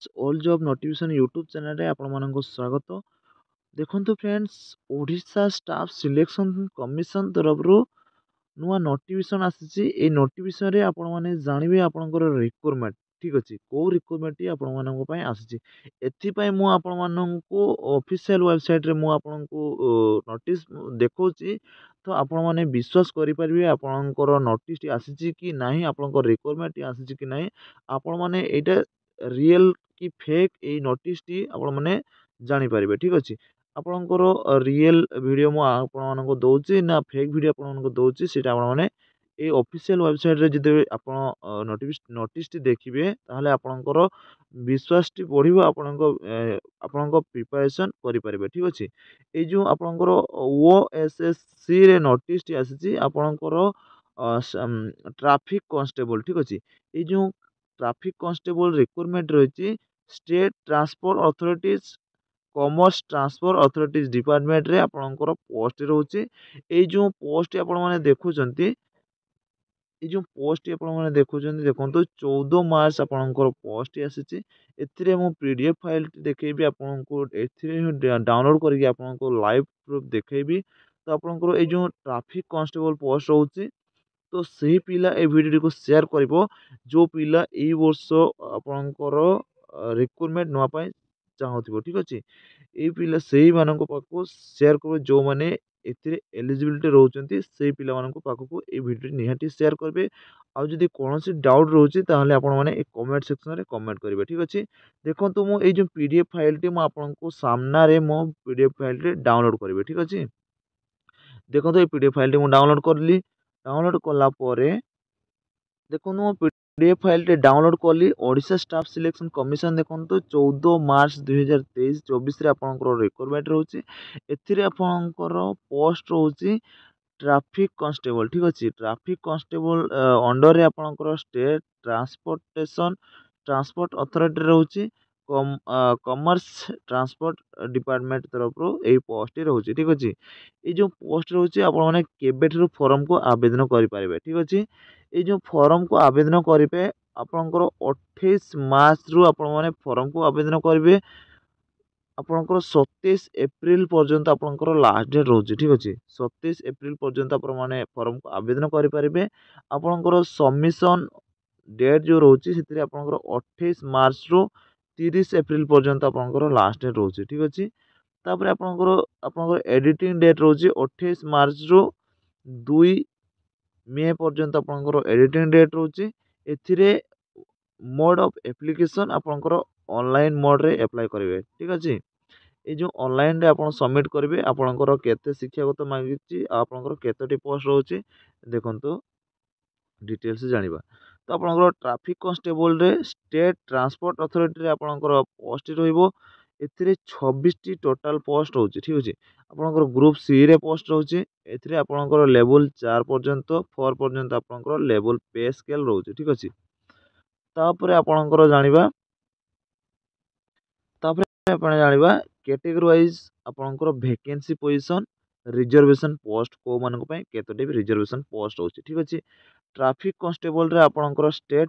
Friends all job notification YouTube channel रे आपण मानक स्वागत। देखंतु friends Odisha staff selection commission तरफ नुआ नोटिफिकेशन आसी। ए नोटिफिकेशन रे आपण माने जानिबे आपनकर रिक्वायरमेंट ठीक अछि को रिक्वायरमेंट टी आपण मानक पय आसी। एथि पय मु आपण मानक ऑफिशियल वेबसाइट रे मु आपण को नोटिस देखौची। तो आपण माने विश्वास करि परिबे आपनकर नोटिस टी आसी कि नाही आपनकर रिक्वायरमेंट टी आसी कि नाही। आपण माने एटा रियल कि फेक ए नोटिस टी आपण माने जानि परिबे ठीक अछि। आपणकर रियल वीडियो मु आपण मानको दउची ना फेक वीडियो आपण मानको दउची सेटा आपण माने ए ऑफिशियल वेबसाइट रे जदि आपण नोटिस टी देखिबे ताहले आपणकर विश्वास टी बढ़िबो आपणक प्रिपरेशन करि परिबे ठीक अछि। ए जो आपणकर ओएसएससी रे नोटिस टी आसी आपणकर ट्रैफिक कांस्टेबल ठीक अछि। ए जो ट्रैफिक कांस्टेबल रिक्वायरमेंट रहिछि state transport authorities commerce transfer authorities department रे आपणकर पोस्ट रहउछि। ए जो पोस्ट आपण माने देखुचंती ए जो पोस्ट आपण माने देखुचंती देखंतु 14 मार्च आपणकर पोस्ट आसीछि। एथिरे मु पीडीएफ फाइल देखैबी आपनको एथिरे डाउनलोड करके आपनको लाइव प्रूफ देखैबी। तो आपणकर ए जो ट्रैफिक कांस्टेबल पोस्ट रहउछि तो सही पिला ए वीडियो को शेयर करिवो जो पिला ए वर्ष आपणकर रिक्वायरमेंट नवा पय चाहूथिबो ठीक अछि। ए पिला सही मानक पाखु शेयर करो जो माने एथिरे एलिजिबिलिटी रहउचंती सही पिला मानक पाखु ए वीडियो निहाती शेयर करबे। आ जदि कोनोसी डाउट रहउची ताहले आपण माने ए कमेंट सेक्शन रे कमेंट करिवे ठीक अछि। देखंतु मु ए जो पीडीएफ फाइल टी मु आपनको सामना रे मो पीडीएफ फाइल रे डाउनलोड करिवे ठीक अछि। देखंतु ए पीडीएफ फाइल टी मु डाउनलोड करली। डाउनलोड कला परे देखंतु मो पीडीएफ फाइल टे डाउनलोड करली। ओडिशा स्टाफ सिलेक्शन कमिशन देखंतु 14 मार्च 2023-24 रे आपनकर रिक्वायरमेंट रहउची। एथिरे आपनकर पोस्ट रहउची ट्रैफिक कांस्टेबल ठीक अछि। ट्रैफिक कांस्टेबल अंडर रे आपनकर स्टेट ट्रांसपोर्ट अथॉरिटी रहउची कॉमर्स ट्रांसपोर्ट डिपार्टमेंट तरफ रो ए पोस्ट रहउची ठीक अछि। ए जो पोस्ट रहउची आपण माने केबेठरो फॉर्म को आवेदन करि पारिबे ठीक अछि। ए जो फॉर्म को आवेदन करिवे आपनकर 28 मार्च रु आपण माने फॉर्म को आवेदन करिवे। आपनकर 27 एप्रिल पर्यंत आपनकर लास्ट डेट रहउची ठीक अछि। 27 एप्रिल पर्यंत आपण माने फॉर्म को आवेदन करि पारिबे। आपनकर सबमिशन डेट जो रहउची सेतिरे आपनकर 28 मार्च रु 30 एप्रिल पर्यंत आपनकर लास्ट डेट रहउची ठीक अछि। तापर आपनकर एडिटिंग डेट रहउची 28 मार्च रु 2 मे पर्यंत आपनकर एडिटिंग डेट रहउची। एथिरे मोड ऑफ एप्लीकेशन आपनकर ऑनलाइन मोड रे अप्लाई करिवे ठीक अछि। ए जो ऑनलाइन रे आपण सबमिट करिवे आपनकर केते शिक्षागत मागिची आपनकर केतेटी पोस्ट रहउची देखंतु डिटेल्स जानिबा। तो आपनकर ट्रैफिक कांस्टेबल रे स्टेट ट्रांसपोर्ट अथॉरिटी रे आपनकर पोस्ट रहइबो। एथिरे 26 टी टोटल पोस्ट रहउची ठीक अछि। आपनकर ग्रुप सी रे पोस्ट रहउची। एथिरे आपनकर लेवल 4 पर्यंत 4 पर्यंत आपनकर लेवल पे स्केल रहउची ठीक अछि। तापरे आपनकर जानिबा तापरे आपण जानिबा कैटेगरी वाइज आपनकर वैकेंसी पोजीशन रिजर्वेशन पोस्ट को मानक पय केतोटी रिजर्वेशन पोस्ट होची ठीक अछि। ट्रैफिक कांस्टेबल रे आपनकर स्टेट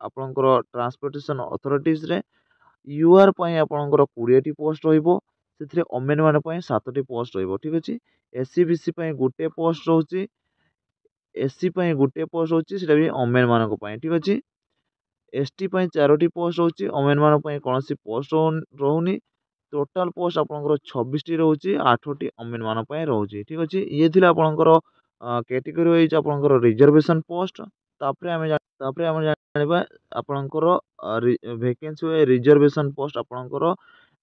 आपनकर ट्रांसपोर्टेशन अथॉरिटीज रे यूआर पय आपनकर 20 टी पोस्ट रहइबो। सेथिरे ओमेन मान पय 7 टी पोस्ट रहइबो ठीक अछि। एससी बीसी पय गुटे पोस्ट रहउची। एससी पय गुटे पोस्ट होची सेटा भी ओमेन मानक पय ठीक अछि। एसटी पय 4 टी पोस्ट होची ओमेन मान पय कोनोसी पोस्ट रहउनी। टोटल पोस्ट आपनकर 26 टी रहउची 8 टी ओमेन मान पय रहउची ठीक अछि। ये थिला आपनकर कैटेगरी वाइज आपनकर रिजर्वेशन पोस्ट। तापरे हम जानिबा आपनकर वैकेंसी वे रिजर्वेशन पोस्ट आपनकर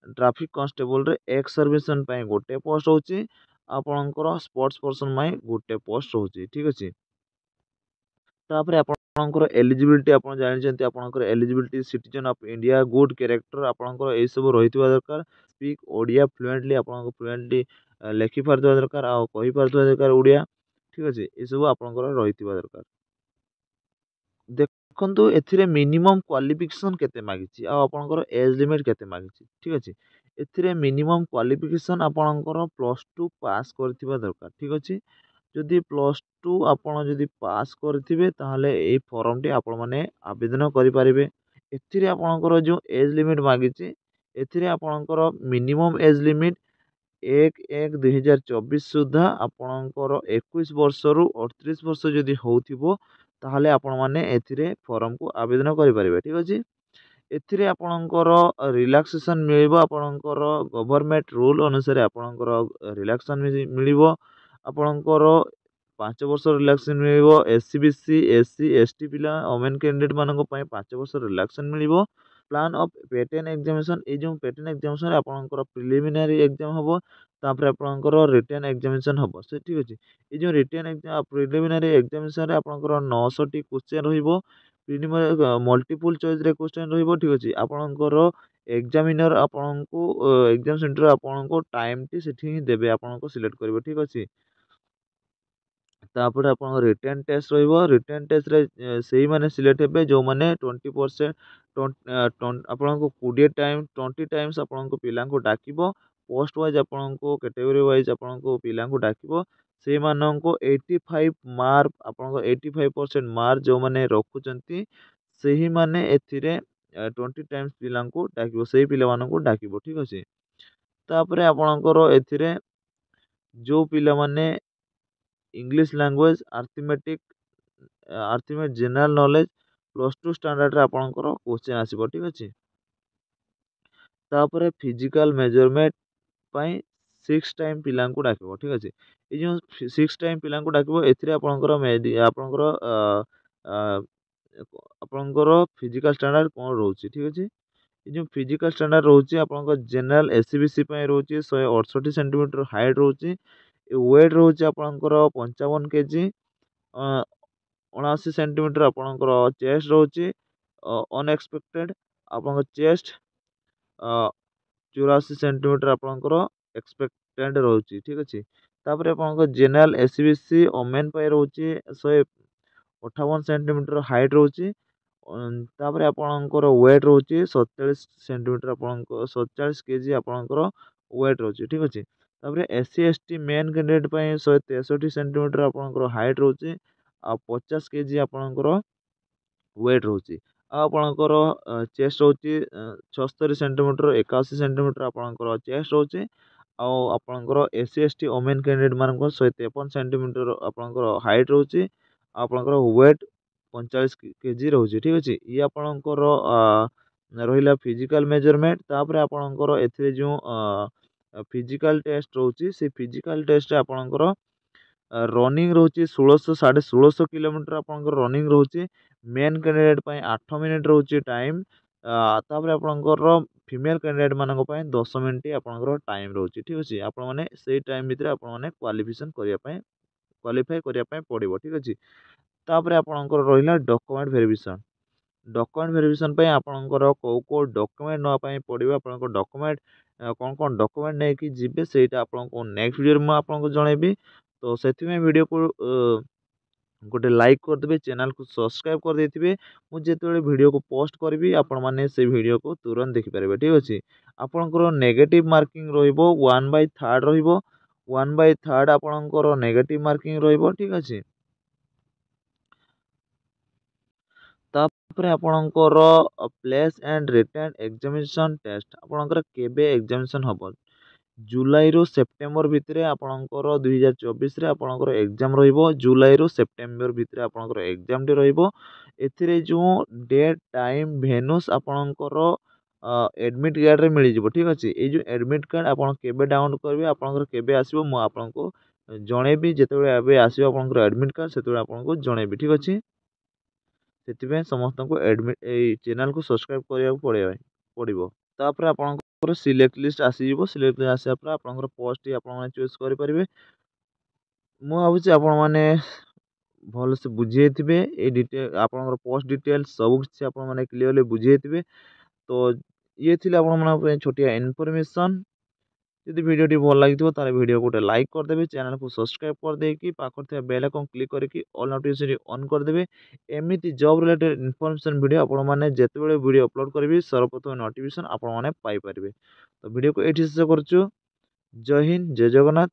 ट्रैफिक कांस्टेबल रे एक्स सर्विसन पय गोटे पोस्ट होची। आपनकर स्पोर्ट्स पर्सन पय गोटे पोस्ट रहउची ठीक अछि। तापरे आपनकर एलिजिबिलिटी आपण जानिचंती आपनकर eligibility citizen of India good character आपनकर ए सब रहितबा दरकार। स्पीक ओडिया फ्लुएंटली आपनकर फ्लुएंटली लेखि पारथबा दरकार आ कहि पारथबा दरकार ओडिया ठीक अछि। ए सब आपनकर रहितबा दरकार। देखंतु एथिरे मिनिमम क्वालिफिकेशन केते मागिची आ आपनकर एज लिमिट केते मागिची ठीक अछि। एथिरे मिनिमम क्वालिफिकेशन आपनकर +2 पास करथिबा दरकार ठीक अछि। जदि +2 आपण जदि पास करथिबे ताहले ए फॉर्म टी आपण माने आवेदन करि पारिबे। एथिरे आपणकर जो एज लिमिट मागिଛି एथिरे आपणकर मिनिमम एज लिमिट 1/1/2024 सुधा आपणकर 21 वर्षरू 38 वर्ष जदि होउथिबो ताहले आपण माने एथिरे फॉर्म को आवेदन करि परिबे। ठीक अछि। एथिरे आपणकर रिलैक्सेशन मिलिबो आपणकर गवर्नमेंट रूल अनुसार आपणकर रिलैक्सेशन मिलिबो आपणकर 5 वर्ष रिलैक्सेशन मिलिबो। एससी बीसी एससी एसटी पिला वोमेन कैंडिडेट मानको पय 5 वर्ष रिलैक्सेशन मिलिबो। प्लान ऑफ पेटेंट एग्जामिनेशन ए जो पेटेंट एग्जामिनेशन आपणकर प्रिलिमिनरी एग्जाम हबो तापर आपणकर रिटन एग्जामिनेशन हबो से ठीक अछि। ए जो रिटन एग्जाम प्रिलिमिनरी एग्जामिनेशन रे आपणकर 900 टी क्वेश्चन रहिबो प्रिलिमिनरी मल्टीपल चॉइस रे क्वेश्चन रहिबो ठीक अछि। आपणकर एग्जामिनर आपणको एग्जाम सेंटर आपणको टाइम टी सेठी देबे आपणको सिलेक्ट करबो ठीक अछि। तापर आपन रिटन टेस्ट रहिबो रिटन टेस्ट रे सेही माने सिलेक्ट हेबे जो माने 20% आपन को 20 टाइम 20 टाइम्स आपन को पिला को डाकिबो पोस्ट वाइज आपन को कैटेगरी वाइज आपन को पिला को डाकिबो से मानन को 85 मार्क आपन को 85% मार्क जो माने रखुचंती सेही माने एथिरे 20 टाइम्स पिला को डाकिबो सेही पिला मानन को डाकिबो ठीक अछि। तापरे आपन एथिरे जो पिला माने English language arithmetic general knowledge +2 standard रे आपनकर क्वेश्चन आसीबो ठीक अछि। तापरे फिजिकल मेजरमेंट पई 6 टाइम पिला को डाकिबो ठीक अछि। ए जो 6 टाइम पिला को डाकिबो एथिरे आपनकर आपनकर फिजिकल स्टैंडर्ड कोन रहउची ठीक अछि। ए जो फिजिकल स्टैंडर्ड रहउची आपनकर जनरल एससीबीसी पई रहउची 168 सेंटीमीटर हाइट रहउची वेट रहउची आपनकर 55 केजी 79 सेंटीमीटर आपनकर चेस्ट रहउची अनएक्सपेक्टेड आपनकर चेस्ट 84 सेंटीमीटर आपनकर एक्सपेक्टेड रहउची ठीक अछि। तापर आपनकर जनरल एससीबीसी ओमेन पई रहउची 158 सेंटीमीटर हाइट रहउची तापर आपनकर वेट रहउची 47 सेंटीमीटर आपनकर 47 केजी आपनकर वेट रहउची ठीक अछि। तापर एससी एसटी मेन कैंडिडेट पई 163 सेंटीमीटर आपनकर हाइट रहउची आ 50 केजी आपनकर वेट रहउची आ आपनकर चेस्ट रहउची 76 सेंटीमीटर 81 सेंटीमीटर आपनकर चेस्ट रहउची आ आपनकर एससी एसटी वोमेन कैंडिडेट मानकर 153 सेंटीमीटर आपनकर हाइट रहउची आपनकर वेट 45 केजी रहउची ठीक अछि। ई आपनकर रहिला फिजिकल मेजरमेंट तापर आपनकर एथिरे जो फिजिकल टेस्ट रहउची से फिजिकल टेस्ट रे आपनकर रनिंग रहउची 1600 1650 किलोमीटर आपनकर रनिंग रहउची मेन कैंडिडेट पई 8 मिनिट रहउची टाइम तापर आपनकर फीमेल कैंडिडेट मानक पई 10 मिनिट आपनकर टाइम रहउची ठीक अछि। आपण माने सेही टाइम भितरे आपण माने क्वालिफाई करिया पई पड़िबो ठीक अछि। तापर आपनकर रहिला डॉक्यूमेंट वेरिफिकेशन पई आपनकर को डॉक्यूमेंट नवा पई पड़िबो आपनकर डॉक्यूमेंट कोन कोन डॉक्यूमेंट नै कि जिबे सेटा आपनको नेक्स्ट वीडियो में आपनको जणेबी तो सेति में वीडियो को गोटे लाइक कर देबे चैनल को सब्सक्राइब कर देथिबे मु जेतेबेले वीडियो को पोस्ट करबी आपण माने से वीडियो को तुरंत देखि पारबे ठीक अछि। आपनकर नेगेटिव मार्किंग रहइबो 1/3 रहइबो 1/3 आपनकर नेगेटिव मार्किंग रहइबो ठीक अछि। तापर आपनकर place and written examination test आपनकर केबे एग्जामिनेशन हबो जुलाई रो सेप्टेम्बर भितरे आपनकर 2024 रे आपनकर एग्जाम रहिबो जुलाई रो सेप्टेम्बर भितरे आपनकर एग्जाम टी रहिबो। एथिरे जो डेट टाइम वेन्यूस आपनकर एडमिट कार्ड रे मिली जिवो ठीक अछि। ए जो एडमिट कार्ड आपन केबे डाउनलोड करबे आपनकर केबे आसीबो मु आपनको जणेबी जेतेबेले एबे आसीबो आपनकर एडमिट कार्ड सेतेबेले आपनको जणेबी ठीक अछि। सेतिबे समस्त को एडमिट ए चैनल को सब्सक्राइब करिया पड़िबो तापर आपनकर सिलेक्ट लिस्ट आसी जिवो सिलेक्ट लिस्ट आसिया पर आपनकर पोस्ट आपन माने चॉइस करि परिबे। मु भाबुची आपन माने भल से बुझियथिबे ए डिटेल आपनकर पोस्ट डिटेल सब किछि आपन माने क्लियरली बुझियथिबे। तो ये थिले आपन माने छोटिया इन्फॉर्मेशन यदि वीडियो टी भल लागिथिबो ताले वीडियो को लाइक कर देबे चैनल को सब्सक्राइब कर देकी पाखर थे बेल आइकन क्लिक करके ऑल नोटिफिकेशन ऑन कर देबे। एमिति जॉब रिलेटेड इन्फॉर्मेशन वीडियो आपण माने जेतेबेले वीडियो अपलोड करबी सर्वप्रथम नोटिफिकेशन आपण माने पाई परिबे। तो वीडियो को एठी शेष करछु। जय हिंद जय जगन्नाथ।